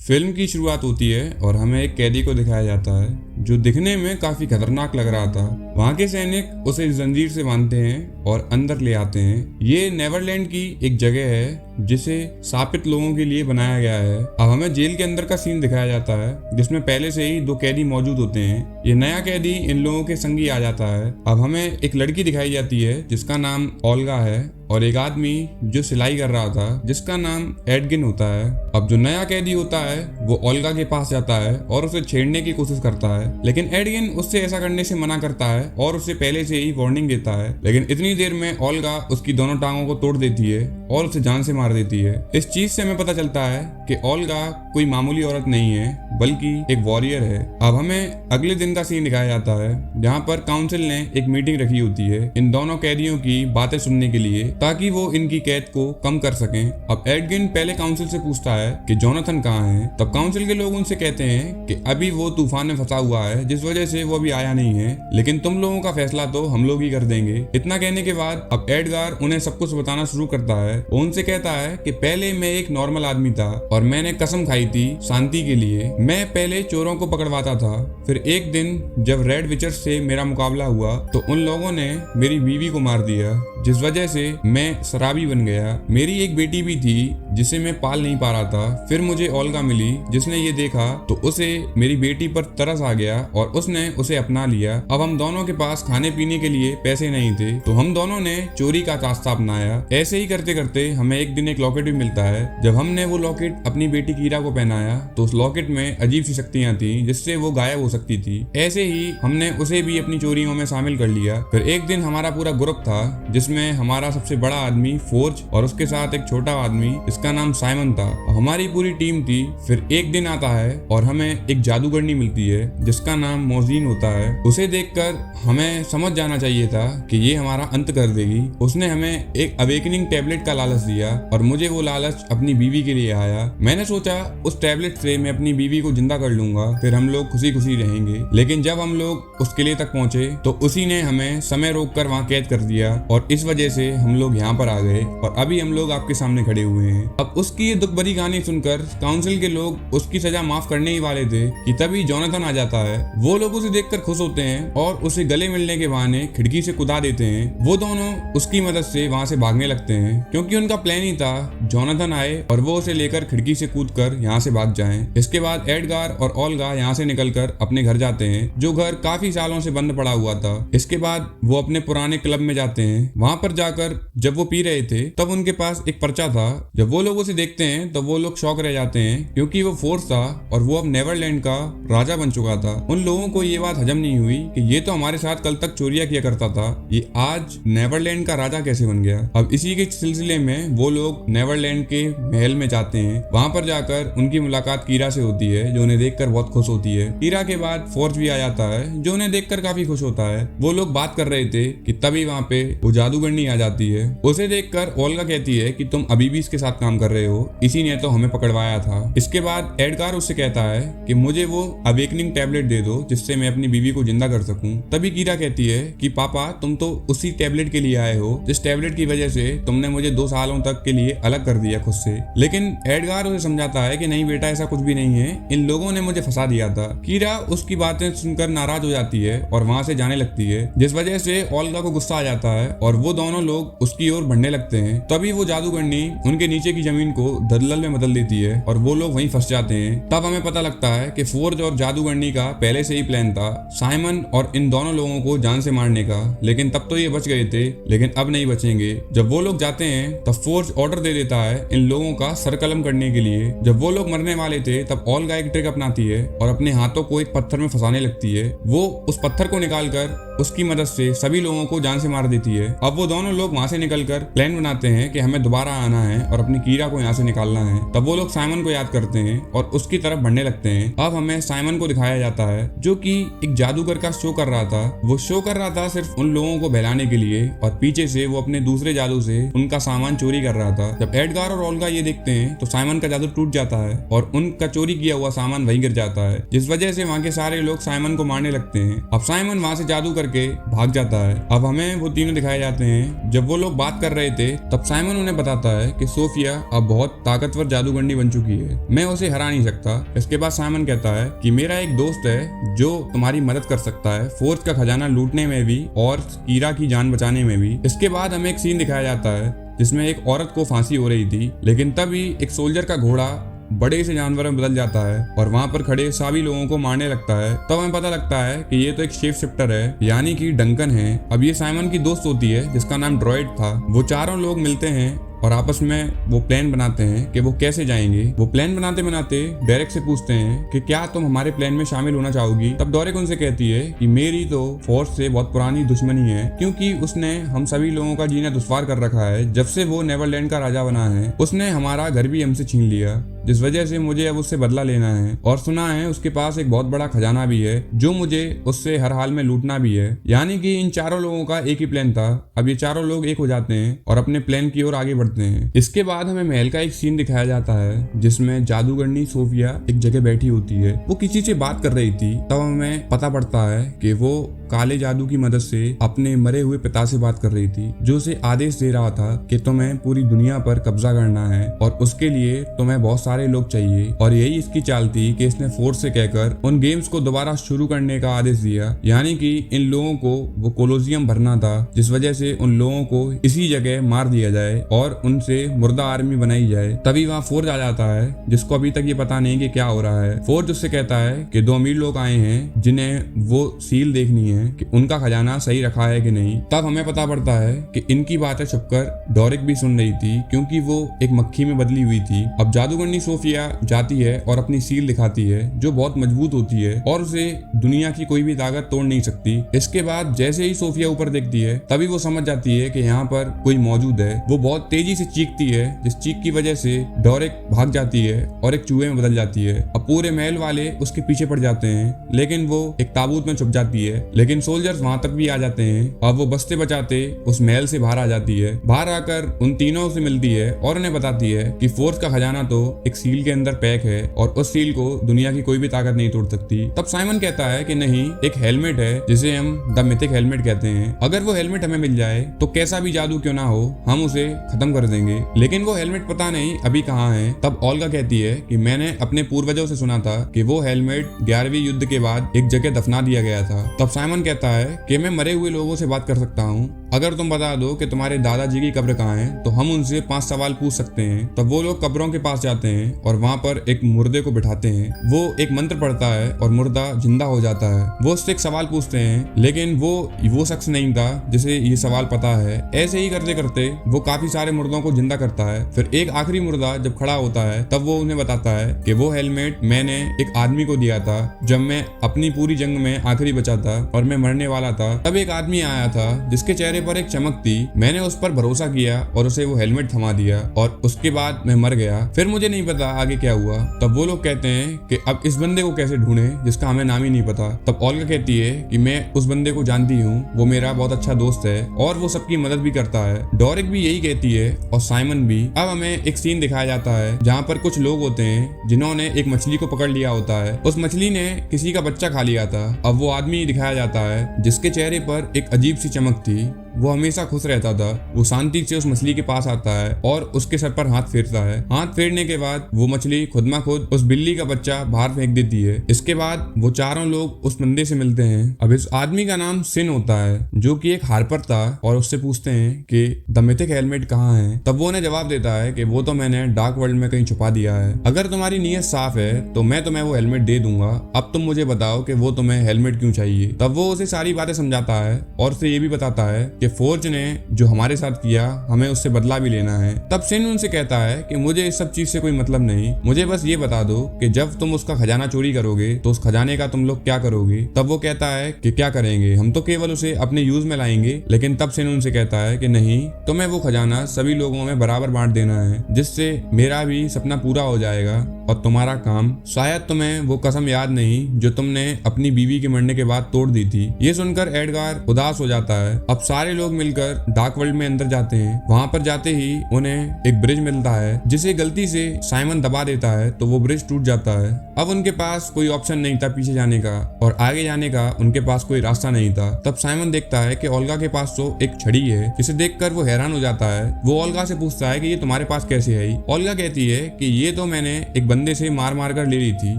Film की शुरुआत होती है और हमें एक कैदी को दिखाया जाता है जो दिखने में काफी खतरनाक लग रहा था। वहाँ के सैनिक उसे जंजीर से बांधते हैं और अंदर ले आते हैं। ये नेवरलैंड की एक जगह है जिसे शापित लोगों के लिए बनाया गया है। अब हमें जेल के अंदर का सीन दिखाया जाता है जिसमें पहले से ही 2 कैदी मौजूद होते हैं। ये नया कैदी इन लोगों के संगी आ जाता है। अब हमें एक लड़की दिखाई जाती है जिसका नाम ओल्गा है और एक आदमी जो सिलाई कर रहा था जिसका नाम एडगिन होता है। अब जो नया कैदी होता है वो ओल्गा के पास जाता है और उसे छेड़ने की कोशिश करता है, लेकिन एडगिन उससे ऐसा करने से मना करता है और उसे पहले से ही वार्निंग देता है। लेकिन इतनी देर में ओल्गा उसकी दोनों टांगों को तोड़ देती है और उसे जान से मार देती है। इस चीज से हमें पता चलता है कि ओल्गा कोई मामूली औरत नहीं है बल्कि एक वॉरियर है। अब हमें अगले दिन का सीन दिखाया जाता है जहाँ पर काउंसिल ने एक मीटिंग रखी होती है इन दोनों कैदियों की बातें सुनने के लिए ताकि वो इनकी कैद को कम कर सकें। अब एडगिन पहले काउंसिल से पूछता है कि जोनाथन कहाँ है। तब काउंसिल के लोग उनसे कहते हैं कि अभी वो तूफान में फंसा हुआ है जिस वजह से वो अभी आया नहीं है, लेकिन तुम लोगों का फैसला तो हम लोग ही कर देंगे। इतना कहने के बाद अब एडगार उन्हें सब कुछ बताना शुरू करता है। वो उनसे कहता है कि पहले मैं एक नॉर्मल आदमी था और मैंने कसम खाई थी शांति के लिए। मैं पहले चोरों को पकड़वाता था, फिर एक दिन जब रेड विचर्स से मेरा मुकाबला हुआ तो उन लोगों ने मेरी बीवी को मार दिया जिस वजह से मैं शराबी बन गया। मेरी एक बेटी भी थी जिसे मैं पाल नहीं पा रहा था। फिर मुझे ओल्गा मिली जिसने ये देखा तो उसे मेरी बेटी पर तरस आ गया और उसने उसे अपना लिया। अब हम दोनों के पास खाने पीने के लिए पैसे नहीं थे तो हम दोनों ने चोरी का रास्ता अपनाया। ऐसे ही करते करते हमें एक दिन एक लॉकेट भी मिलता है। जब हमने वो लॉकेट अपनी बेटी कीरा को पहनाया तो उस लॉकेट में अजीब सी शक्तियां थी जिससे वो गायब हो सकती थी। ऐसे ही हमने उसे भी अपनी चोरियों में शामिल कर लिया। फिर एक दिन हमारा पूरा ग्रुप था जिसमें हमारा सबसे बड़ा आदमी फोर्ज और उसके साथ एक छोटा आदमी जिसका नाम साइमन था। हमारी पूरी टीम थी। फिर एक दिन आता है और हमें एक जादूगरनी मिलती है जिसका नाम मोजीन होता है। उसे देखकर हमें समझ जाना चाहिए था कि ये हमारा अंत कर देगी। उसने हमें एक अवेकनिंग टैबलेट का लालच दिया और मुझे वो लालच अपनी बीवी के लिए आया। मैंने सोचा उस टैबलेट से मैं अपनी बीवी को जिंदा कर लूंगा, फिर हम लोग खुशी खुशी रहेंगे। लेकिन जब हम लोग उस किले तक पहुंचे तो उसी ने हमें समय रोक कर वहाँ कैद कर दिया और इस वजह से हम लोग यहाँ पर आ गए और अभी हम लोग आपके सामने खड़े हुए हैं। अब उसकी ये दुख भरी कहानी सुनकर काउंसिल के लोग उसकी सजा माफ करने ही वाले थे कि तभी जोनाथन आ जाता है। वो लोग उसे देखकर खुश होते हैं और उसे गले मिलने के बहाने खिड़की से कूदा देते हैं। वो दोनों उसकी मदद से वहाँ से भागने लगते हैं क्योंकि उनका प्लान ही था जोनाथन आए और वो उसे लेकर खिड़की से कूदकर यहाँ से भाग जाएं। इसके बाद एडगार और ओल्गा यहाँ से निकलकर अपने घर जाते हैं जो घर काफी सालों से बंद पड़ा हुआ था। इसके बाद वो अपने पुराने क्लब में जाते हैं। वहाँ पर जाकर जब वो पी रहे थे तब उनके पास एक पर्चा था। जब वो लोग उसे देखते हैं तो वो लोग शॉक रह जाते हैं क्योंकि वो फोर्स था और वो अब नेवरलैंड का राजा बन चुका था। उन लोगों को ये बात हजम नहीं हुई कि ये तो हमारे साथ कल तक चोरियां किया करता था, ये आज नेवरलैंड का राजा कैसे बन गया। अब इसी के सिलसिले में वो लोग नेवरलैंड के महल में जाते हैं। वहां पर जाकर उनकी मुलाकात कीरा से होती है जो उन्हें देखकर बहुत खुश होती है। कीरा के बाद फोर्ज भी आ जाता है जो उन्हें देखकर काफी खुश होता है। वो लोग बात कर रहे थे कि तभी वहाँ पे वो जादूगरनी आ जाती है। उसे देखकर ओल्गा कहती है कि तुम अभी भी इसके साथ काम कर रहे हो, इसी ने तो हमें पकड़वाया था। इसके बाद एडगार उससे कहता है कि मुझे वो अवेकनिंग टैबलेट दे दो जिससे मैं अपनी बीवी को जिंदा कर सकूं। तभी कीरा कहती है कि पापा तुम तो उसी टैबलेट के लिए आए हो जिस टैबलेट की वजह से तुमने मुझे 2 सालों तक के लिए अलग कर दिया खुद से। लेकिन एडगार उसे समझाता है कि नहीं बेटा ऐसा कुछ भी नहीं है, इन लोगों ने मुझे फंसा दिया था। कीरा उसकी बातें सुनकर नाराज हो जाती है और वहां से जाने लगती है जिस वजह से ओल्गा को गुस्सा आ जाता है और वो दोनों लोग उसकी ओर बढ़ने लगते हैं। तभी वो जादूगरनी उनके नीचे की जमीन को दलदल में बदल देती है और वो लोग वहीं फंस जाते हैं। तब हमें पता लगता है कि फोर्ज और जादूगरनी का पहले से ही प्लान था साइमन और इन दोनों लोगों को जान से मारने का, लेकिन तब तो ये बच गए थे लेकिन अब नहीं बचेंगे। जब वो लोग जाते हैं तब फोर्ज ऑर्डर दे देता है इन लोगों का सर कलम करने के लिए। जब वो लोग मरने वाले थे तब ओल्गा एक ट्रिक अपनाती है और अपने हाथों को एक पत्थर में फंसाने लगती है। वो उस पत्थर को निकालकर उसकी मदद से सभी लोगों को जान से मार देती है। अब वो दोनों लोग वहां से निकलकर प्लान बनाते हैं कि हमें दोबारा आना है और अपनी कीरा को यहाँ से निकालना है। तब वो लोग साइमन को याद करते हैं और उसकी तरफ बढ़ने लगते हैं। अब हमें साइमन को दिखाया जाता है जो कि एक जादूगर का शो कर रहा था। वो शो कर रहा था सिर्फ उन लोगों को बहलाने के लिए और पीछे से वो अपने दूसरे जादू से उनका सामान चोरी कर रहा था। जब एडगार और ओल्गा ये देखते हैं तो साइमन का जादू टूट जाता है और उनका चोरी किया हुआ सामान वहीं गिर जाता है जिस वजह से वहाँ के सारे लोग साइमन को मारने लगते हैं। अब साइमन वहाँ से जादू करके भाग जाता है। अब हमें वो तीनों दिखाए जाते हैं जब वो लोग बात कर रहे थे तब साइमन उन्हें बताता है कि सोफिया अब बहुत ताकतवर जादूगरनी बन चुकी है, मैं उसे हरा नहीं सकता। इसके बाद साइमन कहता है कि मेरा एक दोस्त है जो तुम्हारी मदद कर सकता है, फोर्ज का खजाना लूटने में भी और कीरा की जान बचाने में भी। इसके बाद हमें एक सीन दिखाया जाता है जिसमें एक औरत को फांसी हो रही थी, लेकिन तभी एक सोल्जर का घोड़ा बड़े से जानवर में बदल जाता है और वहां पर खड़े सभी लोगों को मारने लगता है। तब हमें पता लगता है कि ये तो एक शेप शिफ्टर है, यानी कि डंकन है। अब ये साइमन की दोस्त होती है जिसका नाम ड्रॉइड था। वो चारों लोग मिलते हैं और आपस में वो प्लान बनाते हैं कि वो कैसे जाएंगे। वो प्लान बनाते बनाते डेरेक से पूछते हैं कि क्या तुम हमारे प्लान में शामिल होना चाहोगी। तब डेरेक उनसे कहती है कि मेरी तो फोर्स से बहुत पुरानी दुश्मनी है, क्योंकि उसने हम सभी लोगों का जीना दुश्वार कर रखा है। जब से वो नेवरलैंड का राजा बना है उसने हमारा घर भी हमसे छीन लिया, जिस वजह से मुझे अब उससे बदला लेना है। और सुना है उसके पास एक बहुत बड़ा खजाना भी है जो मुझे उससे हर हाल में लूटना भी है। यानी कि इन चारों लोगों का एक ही प्लान था। अब ये चारों लोग एक हो जाते हैं और अपने प्लान की ओर आगे बढ़ते हैं। इसके बाद हमें महल का एक सीन दिखाया जाता है जिसमें जादूगरनी सोफिया एक जगह बैठी होती है। वो किसी से बात कर रही थी। तब हमें पता पड़ता है कि वो काले जादू की मदद से अपने मरे हुए पिता से बात कर रही थी, जो उसे आदेश दे रहा था कि तुम्हें पूरी दुनिया पर कब्जा करना है और उसके लिए तुम्हें बहुत सारे लोग चाहिए। और यही इसकी चाल थी कि इसने फोर्स से कहकर उन गेम्स को दोबारा शुरू करने का आदेश दिया, यानी कि इन लोगों को वो कोलोजियम भरना था, जिस वजह से उन लोगों को इसी जगह मार दिया जाए और उनसे मुर्दा आर्मी बनाई जाए। तभी वहाँ फोर्ज आ जाता है जिसको अभी तक ये पता नहीं कि क्या हो रहा है। फोर्ज उससे कहता है कि 2 अमीर लोग आए हैं जिन्हें वो सील देखनी है कि उनका खजाना सही रखा है कि नहीं। तब हमें पता पड़ता है कि इनकी बातें छुपकर डोरिक भी सुन रही थी, क्योंकि वो एक मक्खी में बदली हुई थी। अब जादूगरनी सोफिया जाती है और अपनी सील दिखाती है जो बहुत मजबूत होती है और उसे दुनिया की कोई भी ताकत तोड़ नहीं सकती। इसके बाद जैसे ही सोफिया ऊपर देखती है तभी वो समझ जाती है कि यहाँ पर कोई मौजूद है। वो बहुत तेजी से चीखती है, जिस चीख की वजह से डोरिक भाग जाती है और एक चूहे में बदल जाती है। अब पूरे महल वाले उसके पीछे पड़ जाते हैं, लेकिन वो एक ताबूत में छुप जाती है। लेकिन सोल्जर्स वहां तक भी आ जाते हैं। अब वो बचते बचाते उस महल से बाहर आ जाती है। बाहर आकर उन तीनों से मिलती है और उन्हें बताती है कि फोर्स का खजाना तो एक सील के अंदर पैक है और उस सील को दुनिया की कोई भी ताकत नहीं तोड़ सकती। तब साइमन कहता है कि नहीं, एक हेलमेट है जिसे हम द मिथिक हेलमेट कहते हैं। अगर वो हेलमेट हमें मिल जाए तो कैसा भी जादू क्यों ना हो हम उसे खत्म कर देंगे। लेकिन वो हेलमेट पता नहीं अभी कहाँ है। तब ओल्गा कहती है कि मैंने अपने पूर्वजों से सुना था कि वो हेलमेट 11वीं युद्ध के बाद एक जगह दफना दिया गया था। तब साइमन कहता है कि मैं मरे हुए लोगों से बात कर सकता हूँ। अगर तुम बता दो कि तुम्हारे दादाजी की कब्र कहाँ है तो हम उनसे 5 सवाल पूछ सकते हैं। तब वो लोग कब्रों के पास जाते हैं और वहाँ पर एक मुर्दे को बिठाते हैं। वो एक मंत्र पढ़ता है और मुर्दा जिंदा हो जाता है। वो उससे एक सवाल पूछते हैं, लेकिन वो शख्स नहीं था जिसे ये सवाल पता है। ऐसे ही करते करते वो काफी सारे मुर्दों को जिंदा करता है। फिर एक आखिरी मुर्दा जब खड़ा होता है तब वो उन्हें बताता है कि वो हेलमेट मैंने एक आदमी को दिया था जब मैं अपनी पूरी जंग में आखिरी बचा था और मैं मरने वाला था। तब एक आदमी आया था जिसके चेहरे पर एक चमक थी। मैंने उस पर भरोसा किया और उसे वो हेलमेट थमा दिया और उसके बाद मैं मर गया। फिर मुझे नहीं पता आगे क्या हुआ। तब वो लोग कहते हैं कि अब इस बंदे को कैसे ढूंढे जिसका हमें नाम ही नहीं पता। तब ओल्गा कहती है कि मैं उस बंदे को जानती हूँ, वो मेरा बहुत अच्छा दोस्त है और वो सबकी मदद भी करता है। डोरिक भी यही कहती है और साइमन भी। अब हमें एक सीन दिखाया जाता है जहाँ पर कुछ लोग होते हैं जिन्होंने एक मछली को पकड़ लिया होता है। उस मछली ने किसी का बच्चा खा लिया था। अब वो आदमी दिखाया जाता है जिसके चेहरे पर एक अजीब सी चमक थी। वो हमेशा खुश रहता था। वो शांति से उस मछली के पास आता है और उसके सर पर हाथ फेरता है। हाथ फेरने के बाद वो मछली खुद म खुद उस बिल्ली का बच्चा बाहर फेंक देती है। इसके बाद वो चारों लोग उस बंदे से मिलते हैं। अब इस आदमी का नाम सिन होता है जो कि एक हार्पर था और उससे पूछते हैं कि द मिथिक हेलमेट कहाँ है। तब वो उन्हें जवाब देता है कि वो तो मैंने डार्क वर्ल्ड में कहीं छुपा दिया है। अगर तुम्हारी नीयत साफ है तो मैं तुम्हें वो हेलमेट दे दूंगा। अब तुम मुझे बताओ कि वो तुम्हें हेलमेट क्यों चाहिए। तब वो उसे सारी बातें समझाता है और उसे ये भी बताता है कि फोर्ज ने जो हमारे साथ किया हमें उससे बदला भी लेना है। तब सिन उनसे कहता है कि मुझे इस सब चीज से कोई मतलब नहीं, मुझे बस ये बता दो कि जब तुम उसका खजाना चोरी करोगे तो उस खजाने का तुम लोग क्या करोगे। तब वो कहता है कि क्या करेंगे, हम तो केवल उसे अपने यूज में लाएंगे। लेकिन तब सिन उनसे कहता है कि नहीं, तुम्हें वो खजाना सभी लोगों में बराबर बांट देना है, जिससे मेरा भी सपना पूरा हो जाएगा और तुम्हारा काम। शायद तुम्हें वो कसम याद नहीं जो तुमने अपनी बीवी के मरने के बाद तोड़ दी थी। ये सुनकर एडगार उदास हो जाता है। अब सारे लोग मिलकर डार्क वर्ल्ड में अंदर जाते हैं। वहां पर जाते ही उन्हें एक ब्रिज मिलता है जिसे गलती से साइमन दबा देता है तो वो ब्रिज टूट जाता है। अब उनके पास कोई ऑप्शन नहीं था पीछे जाने का और आगे जाने का उनके पास कोई रास्ता नहीं था। तब साइमन देखता है कि ओल्गा के पास तो एक छड़ी है, जिसे देखकर वो हैरान हो जाता है। वो ओल्गा से पूछता है कि ये तुम्हारे पास कैसे आई। ओल्गा कहती है कि ये तो मैंने एक बंदे से मार मार कर ले ली थी।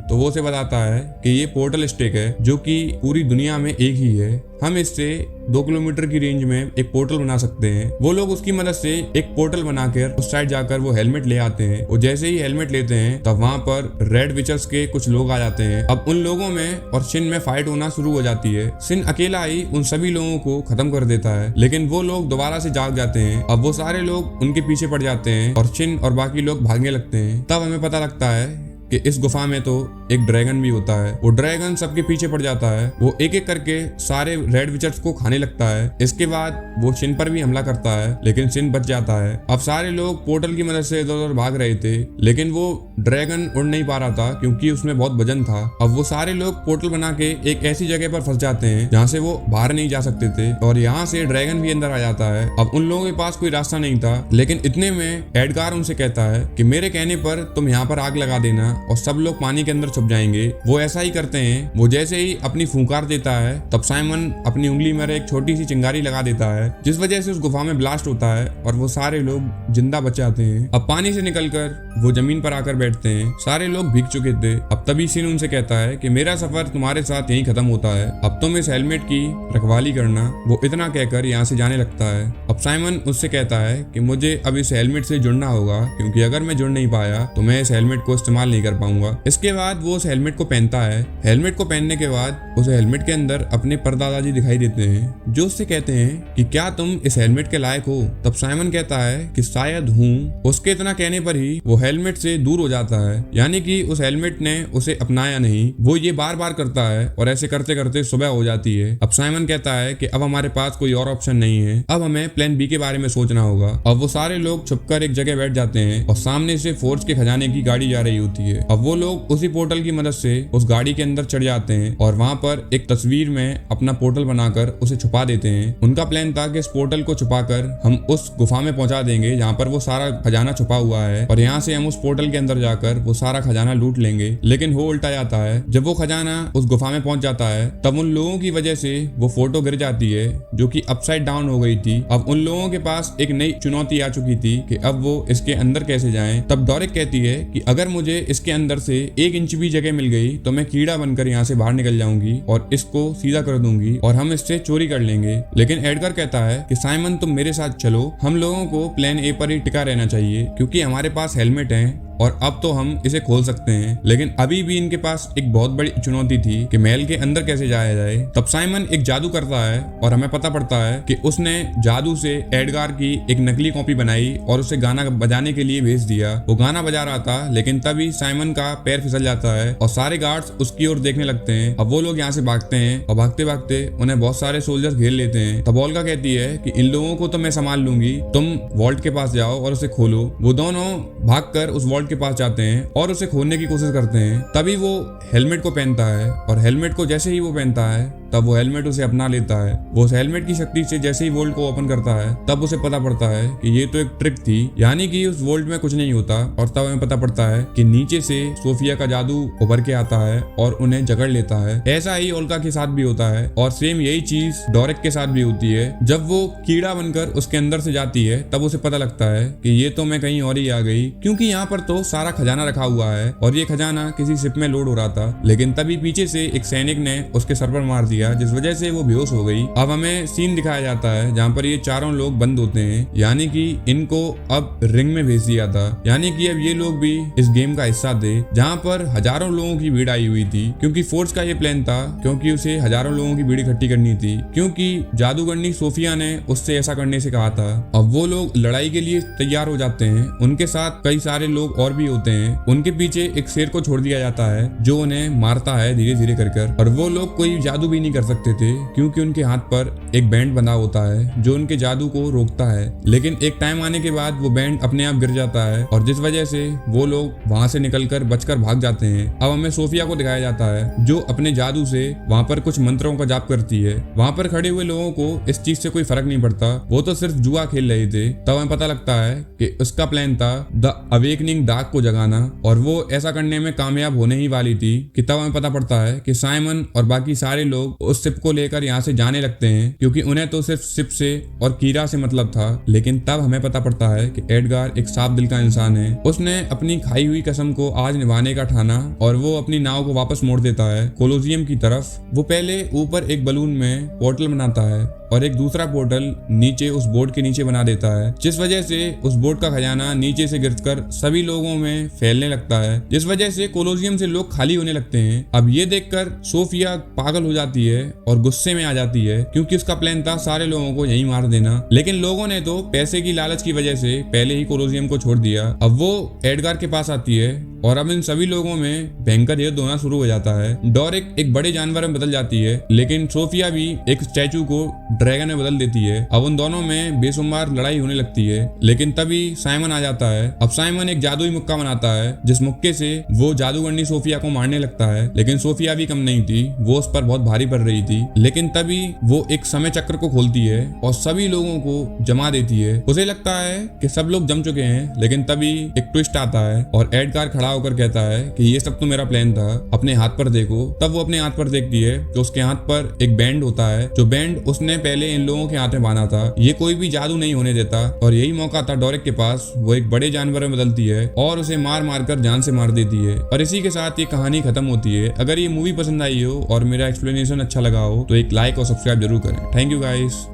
तो वो उसे बताता है कि ये पोर्टल स्टिक है जो कि पूरी दुनिया में एक ही है। हम इससे 2 किलोमीटर की रेंज में एक पोर्टल बना सकते हैं। वो लोग उसकी मदद से एक पोर्टल बनाकर उस साइड जाकर वो हेलमेट ले आते हैं। वो जैसे ही हेलमेट लेते हैं तब वहां पर रेड विचर्स के कुछ लोग आ जाते हैं। अब उन लोगों में और शिन में फाइट होना शुरू हो जाती है। शिन अकेला ही उन सभी लोगों को खत्म कर देता है, लेकिन वो लोग दोबारा से जाग जाते हैं। अब वो सारे लोग उनके पीछे पड़ जाते हैं और शिन और बाकी लोग भागने लगते हैं। तब हमें पता लगता है कि इस गुफा में तो एक ड्रैगन भी होता है। वो ड्रैगन सबके पीछे पड़ जाता है। वो एक एक करके सारे रेड विचर्स को खाने लगता है। इसके बाद वो शिन पर भी हमला करता है, लेकिन शिन बच जाता है। अब सारे लोग पोर्टल की मदद से इधर उधर भाग रहे थे, लेकिन वो ड्रैगन उड़ नहीं पा रहा था क्योंकि उसमें बहुत वजन था। अब वो सारे लोग पोर्टल बना के एक ऐसी जगह पर फंस जाते हैं जहाँ से वो बाहर नहीं जा सकते थे और यहाँ से ड्रैगन भी अंदर आ जाता है। अब उन लोगों के पास कोई रास्ता नहीं था, लेकिन इतने में एडगार उनसे कहता है कि मेरे कहने पर तुम यहाँ पर आग लगा देना और सब लोग पानी के अंदर छुप जाएंगे। वो ऐसा ही करते हैं। वो जैसे ही अपनी फूंकार देता है तब साइमन अपनी उंगली में एक छोटी सी चिंगारी लगा देता है, जिस वजह से उस गुफा में ब्लास्ट होता है और वो सारे लोग जिंदा बच जाते हैं। अब पानी से निकलकर वो जमीन पर आकर बैठते हैं। सारे लोग भीग चुके थे। अब तभी शिन उनसे कहता है कि मेरा सफर तुम्हारे साथ यहीं खत्म होता है, अब तुम इस हेलमेट की रखवाली करना। वो इतना कहकर यहाँ से जाने लगता है। अब साइमन उससे कहता है कि मुझे अब इस हेलमेट से जुड़ना होगा, क्योंकि अगर मैं जुड़ नहीं पाया तो मैं इस हेलमेट को इस्तेमाल नहीं कर पाऊंगा। इसके बाद वो उस हेलमेट को पहनता है। हेलमेट को पहनने के बाद उसे हेलमेट के अंदर अपने परदादाजी दिखाई देते हैं, जो उससे कहते हैं कि क्या तुम इस हेलमेट के लायक हो। तब साइमन कहता है कि शायद हूँ। उसके इतना कहने पर ही वो हेलमेट से दूर हो जाता है, यानी कि उस हेलमेट ने उसे अपनाया नहीं। वो ये बार बार करता है और ऐसे करते करते सुबह हो जाती है। अब साइमन कहता है कि अब हमारे पास कोई और ऑप्शन नहीं है, अब हमें प्लान बी के बारे में सोचना होगा। अब वो सारे लोग छुपकर एक जगह बैठ जाते हैं और सामने से फोर्ज के खजाने की गाड़ी जा रही होती है। अब वो लोग उसी पोर्टल की मदद से उस गाड़ी के अंदर चढ़ जाते हैं और वहां पर एक तस्वीर में अपना पोर्टल बनाकर उसे छुपा देते हैं। उनका प्लान था कि इस पोर्टल को छुपाकर हम उस गुफा में पहुंचा देंगे जहां पर वो सारा खजाना छुपा हुआ है और यहाँ से हम उस पोर्टल के अंदर जाकर वो सारा खजाना लूट लेंगे। लेकिन हो उल्टा जाता है। जब वो खजाना उस गुफा में पहुंच जाता है तब उन लोगों की वजह से वो फोटो गिर जाती है, जो कि अपसाइड डाउन हो गई थी। अब उन लोगों के पास एक नई चुनौती आ चुकी थी कि अब वो इसके अंदर कैसे जाएं। तब डोरिक कहती है कि अगर मुझे इसके अंदर से 1 इंच भी जगह मिल गई तो मैं कीड़ा बनकर यहाँ से बाहर निकल जाऊंगी और इसको सीधा कर दूंगी और हम इससे चोरी कर लेंगे। लेकिन एडगर कहता है कि साइमन तुम मेरे साथ चलो, हम लोगों को प्लान ए पर ही टिका रहना चाहिए, क्योंकि हमारे पास हेलमेट है और अब तो हम इसे खोल सकते हैं। लेकिन अभी भी इनके पास एक बहुत बड़ी चुनौती थी कि महल के अंदर कैसे जाया जाए। तब साइमन एक जादू करता है और हमें पता पड़ता है कि उसने जादू से एडगार की एक नकली कॉपी बनाई और उसे गाना बजाने के लिए भेज दिया। वो गाना बजा रहा था, लेकिन तभी साइमन का पैर फिसल जाता है और सारे गार्ड्स उसकी ओर देखने लगते हैं। अब वो लोग यहाँ से भागते हैं और भागते भागते उन्हें बहुत सारे सोल्जर्स घेर लेते हैं। तब ओल्गा कहती है कि इन लोगों को तो मैं संभाल लूंगी, तुम वॉल्ट के पास जाओ और उसे खोलो। वो दोनों भागकर उस वॉल्ट के पास जाते हैं और उसे खोलने की कोशिश करते हैं। तभी वो हेलमेट को पहनता है और हेलमेट को जैसे ही वो पहनता है तब वो हेलमेट उसे अपना लेता है। वो उस हेलमेट की शक्ति से जैसे ही वोल्ट को ओपन करता है तब उसे पता पड़ता है कि ये तो एक ट्रिक थी, यानी कि उस वोल्ट में कुछ नहीं होता। और तब हमें पता पड़ता है कि नीचे से सोफिया का जादू उभर के आता है और उन्हें जकड़ लेता है। ऐसा ही ओल्गा के साथ भी होता है और सेम यही चीज डोरिक के साथ भी होती है। जब वो कीड़ा बनकर उसके अंदर से जाती है तब उसे पता लगता है कि ये तो मैं कहीं और ही आ गई, क्योंकि यहाँ पर तो सारा खजाना रखा हुआ है और ये खजाना किसी शिप में लोड हो रहा था। लेकिन तभी पीछे से एक सैनिक ने उसके सर पर मार दिया, जिस वजह से वो बेहोश हो गई। अब हमें सीन दिखाया जाता है जहाँ पर ये चारों लोग बंद होते हैं, यानी कि इनको अब रिंग में भेज दिया था, यानी कि अब ये लोग भी इस गेम का हिस्सा थे जहाँ पर हजारों लोगों की भीड़ आई हुई थी। क्योंकि फोर्स का ये प्लान था, क्योंकि उसे हजारों लोगों की भीड़ इकट्ठी करनी थी, क्योंकि जादूगरनी सोफिया ने उससे ऐसा करने से कहा था। अब वो लोग लड़ाई के लिए तैयार हो जाते हैं। उनके साथ कई सारे लोग और भी होते हैं। उनके पीछे एक शेर को छोड़ दिया जाता है जो उन्हें मारता है धीरे धीरे कर। और वो लोग कोई जादू भी नहीं नहीं कर सकते थे क्योंकि उनके हाथ पर एक बैंड बंधा होता है जो उनके जादू को रोकता है। लेकिन एक टाइम आने के बाद वो बैंड अपने आप गिर जाता है और जिस वजह से वो लोग वहां से निकलकर बचकर भाग जाते हैं। अब हमें सोफिया को दिखाया जाता है जो अपने जादू से वहां पर कुछ मंत्रों का जाप करती है। वहां पर खड़े हुए लोगों को इस चीज से कोई फर्क नहीं पड़ता, वो तो सिर्फ जुआ खेल रहे थे। तब हमें पता लगता है कि उसका प्लान था द अवेकनिंग डार्क को जगाना और वो ऐसा करने में कामयाब होने ही वाली थी कि तब हमें पता पड़ता है कि साइमन और बाकी सारे लोग उस शिप को लेकर यहाँ से जाने लगते हैं क्योंकि उन्हें तो सिर्फ शिप से और कीरा से मतलब था। लेकिन तब हमें पता पड़ता है कि एडगार एक साफ दिल का इंसान है। उसने अपनी खाई हुई कसम को आज निभाने का ठाना और वो अपनी नाव को वापस मोड़ देता है कोलोजियम की तरफ। वो पहले ऊपर एक बलून में पोर्टल बनाता है और एक दूसरा पोर्टल नीचे उस बोर्ड के नीचे बना देता है, जिस वजह से उस बोर्ड का खजाना नीचे से गिरकर सभी लोगों में फैलने लगता है, जिस वजह से कोलोजियम से लोग खाली होने लगते हैं। अब ये देखकर सोफिया पागल हो जाती है और गुस्से में आ जाती है क्योंकि उसका प्लान था सारे लोगों को यहीं मार देना। लेकिन लोगों ने तो पैसे की लालच की वजह से पहले ही कोलोजियम को छोड़ दिया। अब वो एडगार के पास आती है और अब इन सभी लोगों में भयंकर युद्ध होना शुरू हो जाता है। डोरिक एक बड़े जानवर में बदल जाती है लेकिन सोफिया भी एक स्टैचू को ड्रैगन में बदल देती है। अब उन दोनों में बेशुमार लड़ाई होने लगती है लेकिन तभी साइमन आ जाता है। अब साइमन एक जादुई मुक्का बनाता है जिस मुक्के से वो जादूगरनी सोफिया को मारने लगता है। लेकिन सोफिया भी कम नहीं थी, वो उस पर बहुत भारी पड़ रही थी। लेकिन तभी वो एक समय चक्र को खोलती है और सभी लोगों को जमा देती है। उसे लगता है कि सब लोग जम चुके हैं लेकिन तभी एक ट्विस्ट आता है और एडगार खड़ा होकर कहता है कि ये सब तो मेरा प्लान था, अपने हाथ पर देखो। तब वो अपने हाथ पर देखती है तो उसके हाथ पर एक बैंड होता है जो बैंड उसने पहले इन लोगों के हाथ में बांधा था। ये कोई भी जादू नहीं होने देता और यही मौका था डोरिक के पास। वो एक बड़े जानवर में बदलती है और उसे मार मार कर जान से मार देती है और इसी के साथ ये कहानी खत्म होती है। अगर ये मूवी पसंद आई हो और मेरा एक्सप्लेनेशन अच्छा लगा हो तो एक लाइक और सब्सक्राइब जरूर करें। Thank you guys.